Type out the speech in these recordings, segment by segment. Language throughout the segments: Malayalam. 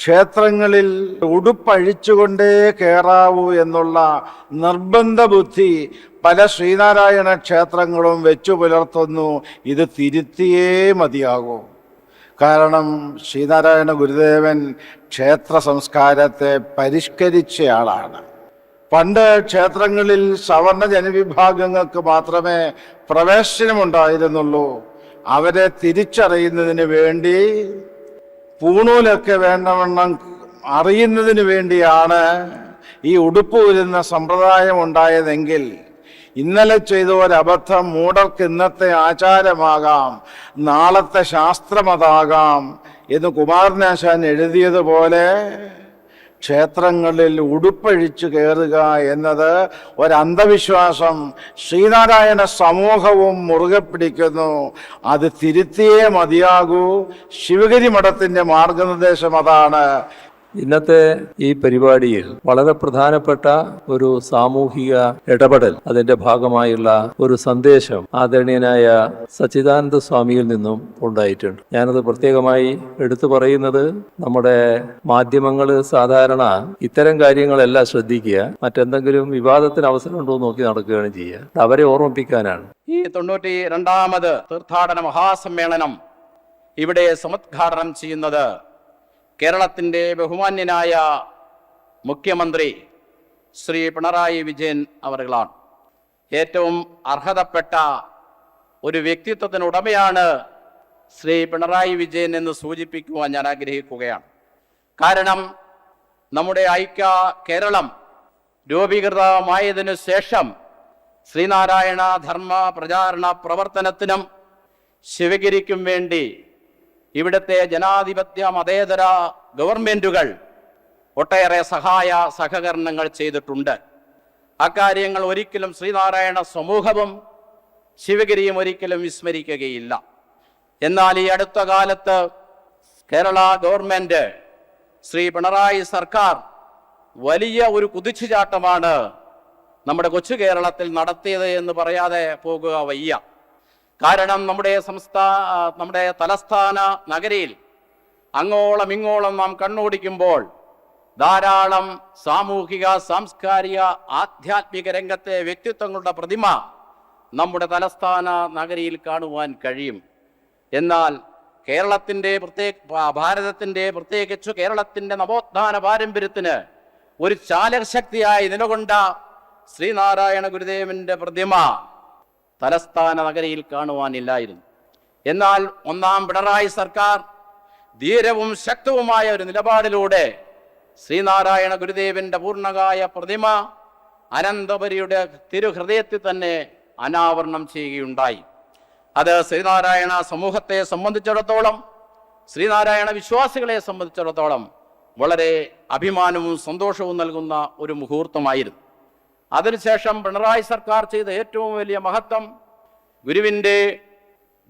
ക്ഷേത്രങ്ങളിൽ ഉടുപ്പഴിച്ചുകൊണ്ടേ കയറാവൂ എന്നുള്ള നിർബന്ധ ബുദ്ധി പല ശ്രീനാരായണ ക്ഷേത്രങ്ങളും വെച്ചു പുലർത്തുന്നു. ഇത് തിരുത്തിയേ മതിയാകൂ. കാരണം ശ്രീനാരായണ ഗുരുദേവൻ ക്ഷേത്ര സംസ്കാരത്തെ പരിഷ്കരിച്ചയാളാണ്. പണ്ട് ക്ഷേത്രങ്ങളിൽ സവർണ ജനവിഭാഗങ്ങൾക്ക് മാത്രമേ പ്രവേശനമുണ്ടായിരുന്നുള്ളൂ. അവരെ തിരിച്ചറിയുന്നതിന് വേണ്ടി പൂണൂലൊക്കെ വേണ്ടവണ്ണം അറിയുന്നതിന് വേണ്ടിയാണ് ഈ ഉടുപ്പ് ഊരുന്ന സമ്പ്രദായം ഉണ്ടായതെങ്കിൽ ഇന്നലെ ചെയ്ത ഒരബദ്ധം മൂഢർക്ക് ഇന്നത്തെ ആചാരമാകാം, നാളത്തെ ശാസ്ത്രമതാകാം എന്ന് കുമാരനാശാൻ എഴുതിയതുപോലെ ക്ഷേത്രങ്ങളിൽ ഉടുപ്പഴിച്ചു കയറുക എന്നത് ഒരന്ധവിശ്വാസം ശ്രീനാരായണ സമൂഹവും മുറുകെ പിടിക്കുന്നു. അത് തിരുത്തിയേ മതിയാകൂ. ശിവഗിരി മഠത്തിൻ്റെ മാർഗനിർദ്ദേശം അതാണ്. ഇന്നത്തെ ഈ പരിപാടിയിൽ വളരെ പ്രധാനപ്പെട്ട ഒരു സാമൂഹിക ഇടപെടൽ, അതിന്റെ ഭാഗമായുള്ള ഒരു സന്ദേശം ആദരണീയനായ സച്ചിദാനന്ദ സ്വാമിയിൽ നിന്നും ഉണ്ടായിട്ടുണ്ട്. ഞാനത് പ്രത്യേകമായി എടുത്തു പറയുന്നത്, നമ്മുടെ മാധ്യമങ്ങൾ സാധാരണ ഇത്തരം കാര്യങ്ങളെല്ലാം ശ്രദ്ധിക്കുക, മറ്റെന്തെങ്കിലും വിവാദത്തിന് അവസരമുണ്ടോ നോക്കി നടക്കുകയാണ് ചെയ്യുക. അവരെ ഓർമ്മിപ്പിക്കാനാണ്. ഈ 92ാമത് തീർത്ഥാടന മഹാസമ്മേളനം ഇവിടെ സമുദ്ഘാടനം ചെയ്യുന്നത് കേരളത്തിൻ്റെ ബഹുമാന്യനായ മുഖ്യമന്ത്രി ശ്രീ പിണറായി വിജയൻ അവറുകളാണ്. ഏറ്റവും അർഹതപ്പെട്ട ഒരു വ്യക്തിത്വത്തിനുടമയാണ് ശ്രീ പിണറായി വിജയൻ എന്ന് സൂചിപ്പിക്കുവാൻ ഞാൻ ആഗ്രഹിക്കുകയാണ്. കാരണം നമ്മുടെ ഐക്യ കേരളം രൂപീകൃതമായതിനു ശേഷം ശ്രീനാരായണ ധർമ്മ പ്രചാരണ പ്രവർത്തനത്തിനും ശിവഗിരിക്കും വേണ്ടി ഇവിടുത്തെ ജനാധിപത്യ മതേതര ഗവൺമെൻറ്റുകൾ ഒട്ടേറെ സഹായ സഹകരണങ്ങൾ ചെയ്തിട്ടുണ്ട്. അക്കാര്യങ്ങൾ ഒരിക്കലും ശ്രീനാരായണ സമൂഹവും ശിവഗിരിയും ഒരിക്കലും വിസ്മരിക്കുകയില്ല. എന്നാൽ ഈ അടുത്ത കാലത്ത് കേരള ഗവൺമെൻറ്, ശ്രീ പിണറായി സർക്കാർ വലിയ ഒരു കുതിച്ചുചാട്ടമാണ് നമ്മുടെ കൊച്ചു കേരളത്തിൽ നടത്തിയത് എന്ന് പറയാതെ പോകുക വയ്യ. കാരണം നമ്മുടെ തലസ്ഥാന നഗരിയിൽ അങ്ങോളം ഇങ്ങോളം നാം കണ്ണോടിക്കുമ്പോൾ ധാരാളം സാമൂഹിക, സാംസ്കാരിക, ആധ്യാത്മിക രംഗത്തെ വ്യക്തിത്വങ്ങളുടെ പ്രതിമ നമ്മുടെ തലസ്ഥാന നഗരിയിൽ കാണുവാൻ കഴിയും. എന്നാൽ ഭാരതത്തിൻ്റെ പ്രത്യേകിച്ചു കേരളത്തിൻ്റെ നവോത്ഥാന പാരമ്പര്യത്തിന് ഒരു ചാലകശക്തിയായി നിലകൊണ്ട ശ്രീനാരായണ ഗുരുദേവന്റെ പ്രതിമ തലസ്ഥാന നഗരിയിൽ കാണുവാനില്ലായിരുന്നു. എന്നാൽ ഒന്നാം പിണറായി സർക്കാർ ധീരവും ശക്തവുമായ ഒരു നിലപാടിലൂടെ ശ്രീനാരായണ ഗുരുദേവന്റെ പൂർണ്ണകായ പ്രതിമ അനന്തപുരിയുടെ തിരുഹൃദയത്തിൽ തന്നെ അനാവരണം ചെയ്യുകയുണ്ടായി. അത് ശ്രീനാരായണ സമൂഹത്തെ സംബന്ധിച്ചിടത്തോളം, ശ്രീനാരായണ വിശ്വാസികളെ സംബന്ധിച്ചിടത്തോളം വളരെ അഭിമാനവും സന്തോഷവും നൽകുന്ന ഒരു മുഹൂർത്തമായിരുന്നു. അതിനുശേഷം പിണറായി സർക്കാർ ചെയ്ത ഏറ്റവും വലിയ മഹത്വം, ഗുരുവിൻ്റെ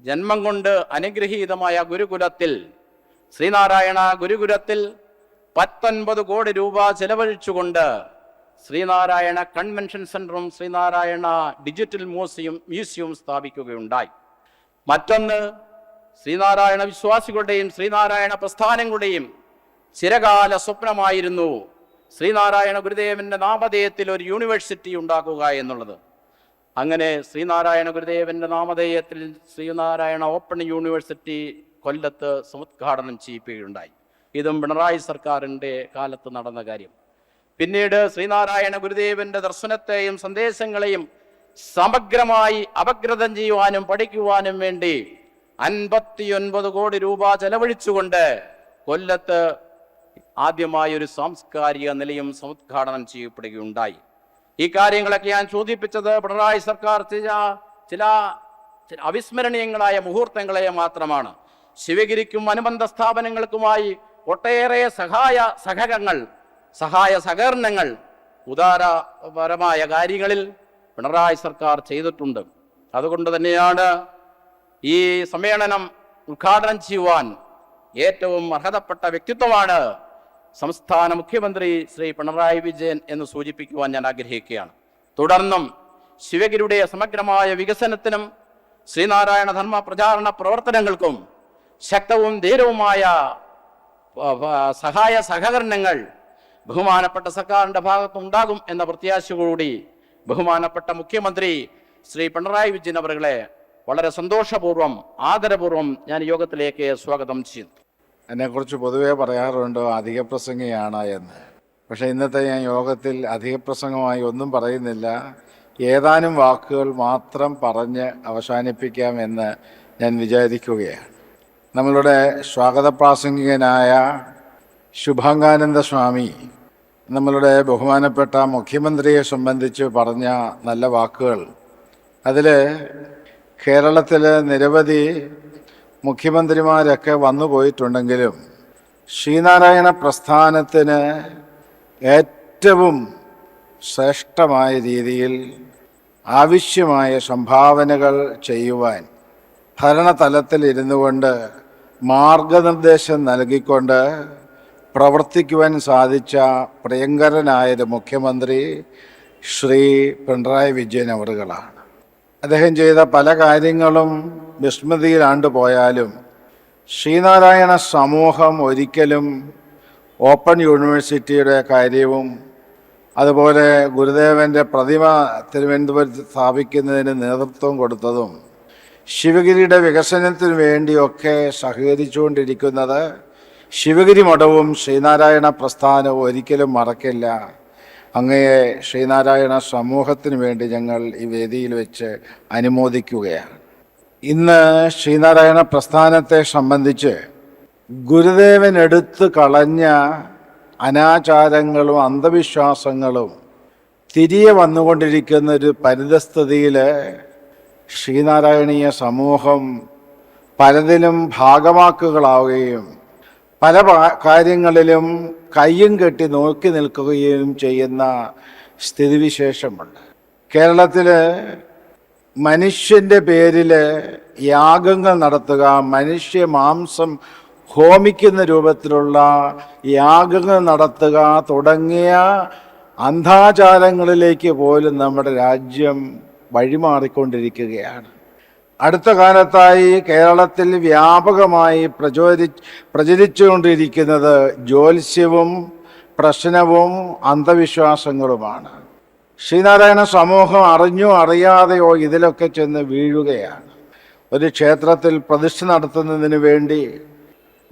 ജന്മം കൊണ്ട് അനുഗ്രഹീതമായ ഗുരുകുലത്തിൽ, ശ്രീനാരായണ ഗുരുകുലത്തിൽ 19 കോടി രൂപ ചെലവഴിച്ചുകൊണ്ട് ശ്രീനാരായണ കൺവെൻഷൻ സെന്ററും ശ്രീനാരായണ ഡിജിറ്റൽ മ്യൂസിയവും സ്ഥാപിക്കുകയുണ്ടായി. മറ്റൊന്ന്, ശ്രീനാരായണ വിശ്വാസികളുടെയും ശ്രീനാരായണ പ്രസ്ഥാനങ്ങളുടെയും ചിരകാല സ്വപ്നമായിരുന്നു ശ്രീനാരായണ ഗുരുദേവന്റെ നാമധേയത്തിൽ ഒരു യൂണിവേഴ്സിറ്റി ഉണ്ടാക്കുക എന്നുള്ളത്. അങ്ങനെ ശ്രീനാരായണ ഗുരുദേവന്റെ നാമധേയത്തിൽ ശ്രീനാരായണ ഓപ്പൺ യൂണിവേഴ്സിറ്റി കൊല്ലത്ത് സമുദ്ഘാടനം ചെയ്യിക്കുകയുണ്ടായി. ഇതും പിണറായി സർക്കാരിൻ്റെ കാലത്ത് നടന്ന കാര്യം. പിന്നീട് ശ്രീനാരായണ ഗുരുദേവന്റെ ദർശനത്തെയും സന്ദേശങ്ങളെയും സമഗ്രമായി അപഗ്രഥം ചെയ്യുവാനും പഠിക്കുവാനും വേണ്ടി 59 കോടി രൂപ ചെലവഴിച്ചുകൊണ്ട് കൊല്ലത്ത് ആദ്യമായി ഒരു സാംസ്കാരിക നിലയം സമുദ്ഘാടനം ചെയ്യപ്പെടുകയുണ്ടായി. ഈ കാര്യങ്ങളൊക്കെ ഞാൻ സൂചിപ്പിച്ചത് പിണറായി സർക്കാർ ചില അവിസ്മരണീയങ്ങളായ മുഹൂർത്തങ്ങളെ മാത്രമാണ്. ശിവഗിരിക്കും അനുബന്ധ സ്ഥാപനങ്ങൾക്കുമായി ഒട്ടേറെ സഹായ സഹകരണങ്ങൾ ഉദാരപരമായ കാര്യങ്ങളിൽ പിണറായി സർക്കാർ ചെയ്തിട്ടുണ്ട്. അതുകൊണ്ട് തന്നെയാണ് ഈ സമ്മേളനം ഉദ്ഘാടനം ചെയ്യുവാൻ ഏറ്റവും അർഹതപ്പെട്ട വ്യക്തിത്വമാണ് സംസ്ഥാന മുഖ്യമന്ത്രി ശ്രീ പിണറായി വിജയൻ എന്ന് സൂചിപ്പിക്കുവാൻ ഞാൻ ആഗ്രഹിക്കുകയാണ്. തുടർന്നും ശിവഗിരിയുടെ സമഗ്രമായ വികസനത്തിനും ശ്രീനാരായണ ധർമ്മ പ്രചാരണ പ്രവർത്തനങ്ങൾക്കും ശക്തവും ധീരവുമായ സഹായ സഹകരണങ്ങൾ ബഹുമാനപ്പെട്ട സർക്കാരിൻ്റെ ഭാഗത്തുണ്ടാകും എന്ന പ്രത്യാശയോടുകൂടി ബഹുമാനപ്പെട്ട മുഖ്യമന്ത്രി ശ്രീ പിണറായി വിജയൻ അവരെ വളരെ സന്തോഷപൂർവ്വം ആദരപൂർവ്വം ഞാൻ യോഗത്തിലേക്ക് സ്വാഗതം ചെയ്യുന്നു. എന്നെക്കുറിച്ച് പൊതുവേ പറയാറുണ്ട് അധിക പ്രസംഗിയാണ് എന്ന്. പക്ഷേ ഇന്നത്തെ ഞാൻ യോഗത്തിൽ അധിക പ്രസംഗമായി ഒന്നും പറയുന്നില്ല. ഏതാനും വാക്കുകൾ മാത്രം പറഞ്ഞ് അവസാനിപ്പിക്കാമെന്ന് ഞാൻ വിചാരിക്കുകയാണ്. നമ്മളുടെ സ്വാഗത പ്രാസംഗികനായ ശുഭാംഗാനന്ദ സ്വാമി നമ്മളുടെ ബഹുമാനപ്പെട്ട മുഖ്യമന്ത്രിയെ സംബന്ധിച്ച് പറഞ്ഞ നല്ല വാക്കുകൾ, അതിൽ കേരളത്തിൽ നിരവധി മുഖ്യമന്ത്രിമാരൊക്കെ വന്നു പോയിട്ടുണ്ടെങ്കിലും ശ്രീനാരായണ പ്രസ്ഥാനത്തിന് ഏറ്റവും ശ്രേഷ്ഠമായ രീതിയിൽ ആവശ്യമായ സംഭാവനകൾ ചെയ്യുവാൻ ഭരണതലത്തിൽ ഇരുന്നു കൊണ്ട് മാർഗനിർദ്ദേശം നൽകിക്കൊണ്ട് പ്രവർത്തിക്കുവാൻ സാധിച്ച പ്രിയങ്കരനായൊരു മുഖ്യമന്ത്രി ശ്രീ പിണറായി വിജയൻ അവറുകളാണ്. അദ്ദേഹം ചെയ്ത പല കാര്യങ്ങളും വിസ്മൃതിയിലാണ്ട് പോയാലും ശ്രീനാരായണ സമൂഹം ഒരിക്കലും ഓപ്പൺ യൂണിവേഴ്സിറ്റിയുടെ കാര്യവും അതുപോലെ ഗുരുദേവൻ്റെ പ്രതിമ തിരുവനന്തപുരത്ത് സ്ഥാപിക്കുന്നതിന് നേതൃത്വം കൊടുത്തതും ശിവഗിരിയുടെ വികസനത്തിന് വേണ്ടിയൊക്കെ സഹകരിച്ചുകൊണ്ടിരിക്കുന്നത് ശിവഗിരി മഠവും ശ്രീനാരായണ പ്രസ്ഥാനവും ഒരിക്കലും മറക്കില്ല. അങ്ങയെ ശ്രീനാരായണ സമൂഹത്തിന് വേണ്ടി ഞങ്ങൾ ഈ വേദിയിൽ വെച്ച് അനുമോദിക്കുകയാണ്. ഇന്ന് ശ്രീനാരായണ പ്രസ്ഥാനത്തെ സംബന്ധിച്ച് ഗുരുദേവൻ എടുത്തു കളഞ്ഞ അനാചാരങ്ങളും അന്ധവിശ്വാസങ്ങളും തിരികെ വന്നുകൊണ്ടിരിക്കുന്ന ഒരു പരിതസ്ഥിതിയിൽ ശ്രീനാരായണീയ സമൂഹം പലതിലും ഭാഗമാക്കുകളാവുകയും പല കാര്യങ്ങളിലും കയ്യും കെട്ടി നോക്കി നിൽക്കുകയും ചെയ്യുന്ന സ്ഥിതിവിശേഷമുണ്ട്. കേരളത്തിൽ മനുഷ്യൻ്റെ പേരിൽ യാഗങ്ങൾ നടത്തുക, മനുഷ്യ മാംസം ഹോമിക്കുന്ന രൂപത്തിലുള്ള യാഗങ്ങൾ നടത്തുക തുടങ്ങിയ അന്ധാചാരങ്ങളിലേക്ക് പോലും നമ്മുടെ രാജ്യം വഴിമാറിക്കൊണ്ടിരിക്കുകയാണ്. അടുത്ത കാലത്തായി കേരളത്തിൽ വ്യാപകമായി പ്രചരിച്ചുകൊണ്ടിരിക്കുന്നത് ജ്യോത്സ്യവും പ്രശ്നവും അന്ധവിശ്വാസങ്ങളുമാണ്. ശ്രീനാരായണ സമൂഹം അറിഞ്ഞോ അറിയാതെയോ ഇതിലൊക്കെ ചെന്ന് വീഴുകയാണ്. ഒരു ക്ഷേത്രത്തിൽ പ്രതിഷ്ഠ നടത്തുന്നതിന് വേണ്ടി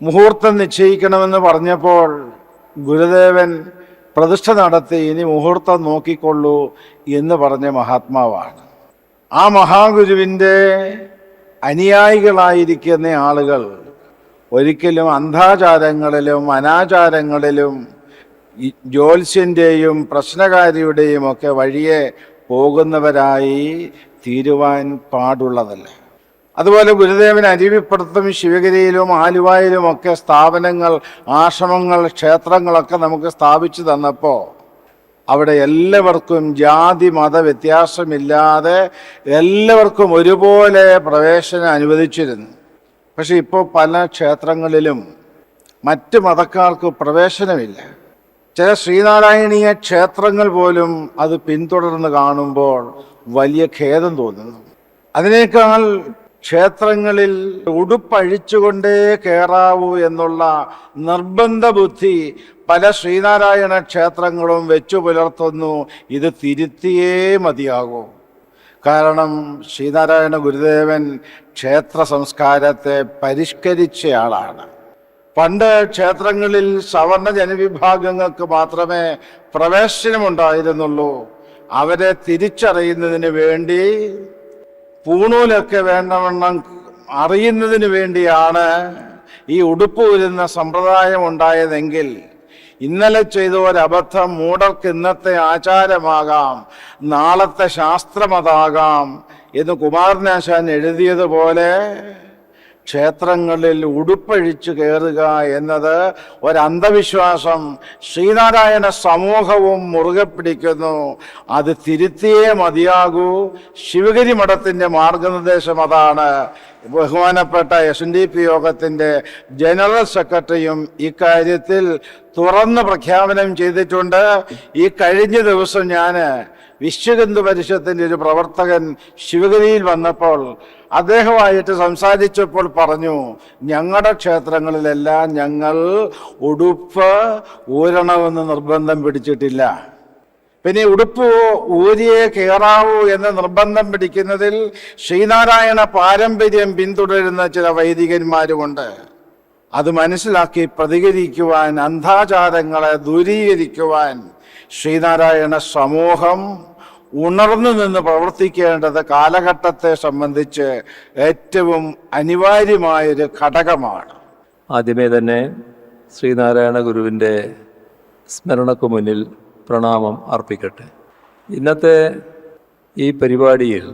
മുഹൂർത്തം നിശ്ചയിക്കണമെന്ന് പറഞ്ഞപ്പോൾ ഗുരുദേവൻ പ്രതിഷ്ഠ നടത്തി ഇനി മുഹൂർത്തം നോക്കിക്കൊള്ളൂ എന്ന് പറഞ്ഞ മഹാത്മാവാണ്. ആ മഹാഗുരുവിൻ്റെ അനുയായികളായിരിക്കുന്ന ആളുകൾ ഒരിക്കലും അന്ധാചാരങ്ങളിലും അനാചാരങ്ങളിലും ജ്യോത്സ്യൻ്റെയും പ്രശ്നകാരിയുടെയും ഒക്കെ വഴിയെ പോകുന്നവരായി തീരുവാൻ പാടുള്ളതല്ല. അതുപോലെ ഗുരുദേവൻ അരുവിപ്പുറത്തും ശിവഗിരിയിലും ആലുവായിലുമൊക്കെ സ്ഥാപനങ്ങൾ, ആശ്രമങ്ങൾ, ക്ഷേത്രങ്ങളൊക്കെ നമുക്ക് സ്ഥാപിച്ചു തന്നപ്പോൾ അവിടെ എല്ലാവർക്കും ജാതി മത വ്യത്യാസമില്ലാതെ എല്ലാവർക്കും ഒരുപോലെ പ്രവേശനം അനുവദിച്ചിരുന്നു. പക്ഷെ ഇപ്പോൾ പല ക്ഷേത്രങ്ങളിലും മറ്റ് മതക്കാർക്ക് പ്രവേശനമില്ല. ചില ശ്രീനാരായണീയ ക്ഷേത്രങ്ങൾ പോലും അത് പിന്തുടർന്ന് കാണുമ്പോൾ വലിയ ഖേദം തോന്നുന്നു. അതിനേക്കാൾ ക്ഷേത്രങ്ങളിൽ ഉടുപ്പഴിച്ചുകൊണ്ടേ കയറാവൂ എന്നുള്ള നിർബന്ധ ബുദ്ധി പല ശ്രീനാരായണ ക്ഷേത്രങ്ങളും വെച്ചു പുലർത്തുന്നു. ഇത് തിരുത്തിയേ മതിയാകൂ. കാരണം ശ്രീനാരായണ ഗുരുദേവൻ ക്ഷേത്ര സംസ്കാരത്തെ പരിഷ്കരിച്ചയാളാണ്. പണ്ട് ക്ഷേത്രങ്ങളിൽ സവർണ ജനവിഭാഗങ്ങൾക്ക് മാത്രമേ പ്രവേശനമുണ്ടായിരുന്നുള്ളൂ. അവരെ തിരിച്ചറിയുന്നതിന് വേണ്ടി പൂണൂലൊക്കെ വേണ്ടവണ്ണം അറിയുന്നതിന് വേണ്ടിയാണ് ഈ ഉടുപ്പ് ഊരുന്ന സമ്പ്രദായം ഉണ്ടായതെങ്കിൽ ഇന്നലെ ചെയ്ത ഒരബദ്ധം മൂഢർക്ക് ഇന്നത്തെ ആചാരമാകാം, നാളത്തെ ശാസ്ത്രമതാകാം എന്ന് കുമാരനാശാൻ എഴുതിയതുപോലെ ക്ഷേത്രങ്ങളിൽ ഉടുപ്പഴിച്ചു കയറുക എന്നത് ഒരന്ധവിശ്വാസം ശ്രീനാരായണ സമൂഹവും മുറുകെ പിടിക്കുന്നു. അത് തിരുത്തിയേ മതിയാകൂ. ശിവഗിരി മഠത്തിൻ്റെ മാർഗനിർദ്ദേശം അതാണ്. ബഹുമാനപ്പെട്ട SNDP യോഗത്തിൻ്റെ ജനറൽ സെക്രട്ടറിയും ഇക്കാര്യത്തിൽ തുറന്ന് പ്രഖ്യാപനം ചെയ്തിട്ടുണ്ട്. ഈ കഴിഞ്ഞ ദിവസം ഞാൻ വിശ്വഹിന്ദു പരിഷത്തിൻ്റെ ഒരു പ്രവർത്തകൻ ശിവഗിരിയിൽ വന്നപ്പോൾ അദ്ദേഹമായിട്ട് സംസാരിച്ചപ്പോൾ പറഞ്ഞു, ഞങ്ങളുടെ ക്ഷേത്രങ്ങളിലെല്ലാം ഞങ്ങൾ ഉടുപ്പ് ഊരണമെന്ന് നിർബന്ധം പിടിച്ചിട്ടില്ല. പിന്നെ ഉടുപ്പ് ഊരിയെ കയറാവൂ എന്ന് നിർബന്ധം പിടിക്കുന്നതിൽ ശ്രീനാരായണ പാരമ്പര്യം പിന്തുടരുന്ന ചില വൈദികന്മാരുമുണ്ട്. അത് മനസ്സിലാക്കി പ്രതികരിക്കുവാൻ, അന്ധാചാരങ്ങളെ ദൂരീകരിക്കുവാൻ ശ്രീനാരായണ സമൂഹം ഉണർന്നു നിന്ന് പ്രവർത്തിക്കേണ്ടത് കാലഘട്ടത്തെ സംബന്ധിച്ച് ഏറ്റവും അനിവാര്യമായൊരു ഘടകമാണ്. ആദ്യമേ തന്നെ ശ്രീനാരായണ ഗുരുവിൻ്റെ സ്മരണയ്ക്ക് മുന്നിൽ പ്രണാമം അർപ്പിക്കട്ടെ. ഇന്നത്തെ ഈ പരിപാടിയിൽ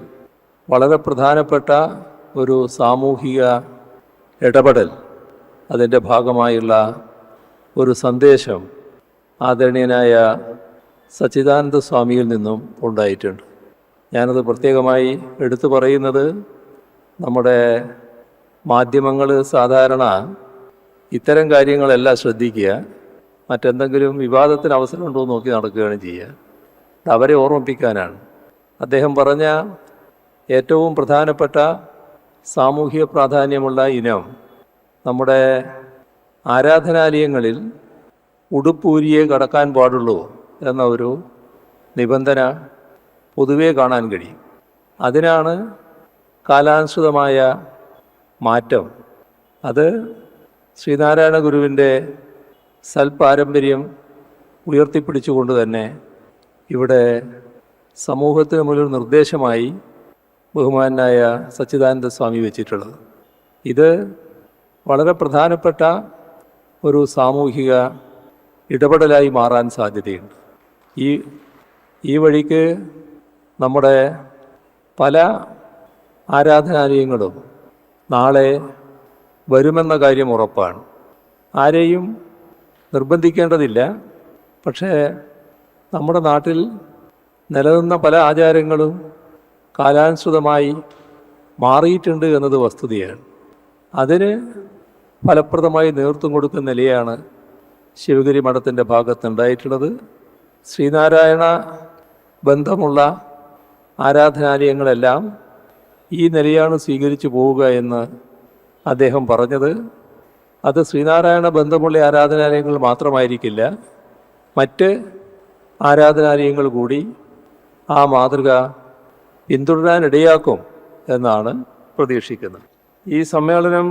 വളരെ പ്രധാനപ്പെട്ട ഒരു സാമൂഹിക ഇടപെടൽ, അതിൻ്റെ ഭാഗമായുള്ള ഒരു സന്ദേശം ആദരണീയനായ സച്ചിദാനന്ദ സ്വാമിയിൽ നിന്നും ഉണ്ടായിട്ടുണ്ട്. ഞാനത് പ്രത്യേകമായി എടുത്തു പറയുന്നത്, നമ്മുടെ മാധ്യമങ്ങൾ സാധാരണ ഇത്തരം കാര്യങ്ങളെല്ലാം ശ്രദ്ധിക്കുക, മറ്റെന്തെങ്കിലും വിവാദത്തിന് അവസരമുണ്ടോ എന്ന് നോക്കി നടക്കുകയാണ് ചെയ്യുക. അവരെ ഓർമ്മിപ്പിക്കാനാണ്. അദ്ദേഹം പറഞ്ഞ ഏറ്റവും പ്രധാനപ്പെട്ട സാമൂഹിക പ്രാധാന്യമുള്ള ഇനം, നമ്മുടെ ആരാധനാലയങ്ങളിൽ ഉടുപ്പൂരിയെ കടക്കാൻ പാടുള്ളൂ എന്ന ഒരു നിബന്ധന പൊതുവേ കാണാൻ കഴിയും. അതിനാണ് കാലാനുസൃതമായ മാറ്റം. അത് ശ്രീനാരായണ ഗുരുവിൻ്റെ സൽപാരമ്പര്യം ഉയർത്തിപ്പിടിച്ചുകൊണ്ട് തന്നെ ഇവിടെ സമൂഹത്തിന് മുന്നിൽ നിർദ്ദേശമായി ബഹുമാനായ സച്ചിദാനന്ദ സ്വാമി വെച്ചിട്ടുള്ളത്. ഇത് വളരെ പ്രധാനപ്പെട്ട ഒരു സാമൂഹിക ഇടപെടലായി മാറാൻ സാധ്യതയുണ്ട്. ഈ വഴിക്ക് നമ്മുടെ പല ആരാധനാലയങ്ങളും നാളെ വരുമെന്ന കാര്യം ഉറപ്പാണ്. ആരെയും നിർബന്ധിക്കേണ്ടതില്ല. പക്ഷേ നമ്മുടെ നാട്ടിൽ നിലനിന്ന പല ആചാരങ്ങളും കാലാനുസൃതമായി മാറിയിട്ടുണ്ട് എന്നത് വസ്തുതയാണ്. അതിന് ഫലപ്രദമായി നേതൃത്വം കൊടുക്കുന്ന നിലയാണ് ശിവഗിരി മഠത്തിൻ്റെ ഭാഗത്തുണ്ടായിട്ടുള്ളത്. ശ്രീനാരായണ ബന്ധമുള്ള ആരാധനാലയങ്ങളെല്ലാം ഈ നിലയാണ് സ്വീകരിച്ചു പോവുക എന്ന് അദ്ദേഹം പറഞ്ഞത്. അത് ശ്രീനാരായണ ബന്ധമുള്ള ആരാധനാലയങ്ങൾ മാത്രമായിരിക്കില്ല, മറ്റ് ആരാധനാലയങ്ങൾ കൂടി ആ മാതൃക പിന്തുടരാനിടയാക്കും എന്നാണ് പ്രതീക്ഷിക്കുന്നത്. ഈ സമ്മേളനം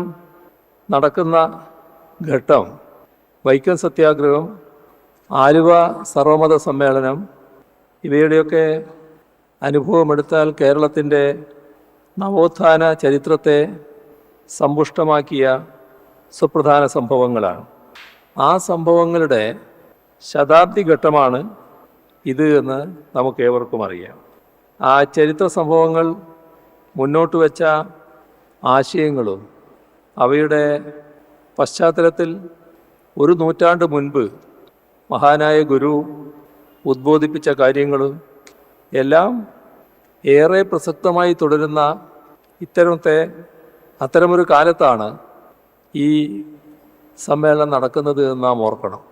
നടക്കുന്ന ഘട്ടം, വൈക്കം സത്യാഗ്രഹം, ആലുവ സർവമത സമ്മേളനം, ഇവയുടെയൊക്കെ അനുഭവമെടുത്താൽ കേരളത്തിൻ്റെ നവോത്ഥാന ചരിത്രത്തെ സമ്പുഷ്ടമാക്കിയ സുപ്രധാന സംഭവങ്ങളാണ്. ആ സംഭവങ്ങളുടെ ശതാബ്ദി ഘട്ടമാണ് ഇത് എന്ന് നമുക്കേവർക്കും അറിയാം. ആ ചരിത്ര സംഭവങ്ങൾ മുന്നോട്ട് വച്ച ആശയങ്ങളും അവയുടെ പശ്ചാത്തലത്തിൽ ഒരു നൂറ്റാണ്ട് മുൻപ് മഹാനായ ഗുരു ഉദ്ബോധിപ്പിച്ച കാര്യങ്ങളും എല്ലാം ഏറെ പ്രസക്തമായി തുടരുന്ന അത്തരമൊരു കാലത്താണ് ഈ സമ്മേളനം നടക്കുന്നത് എന്ന് നാം ഓർക്കണം.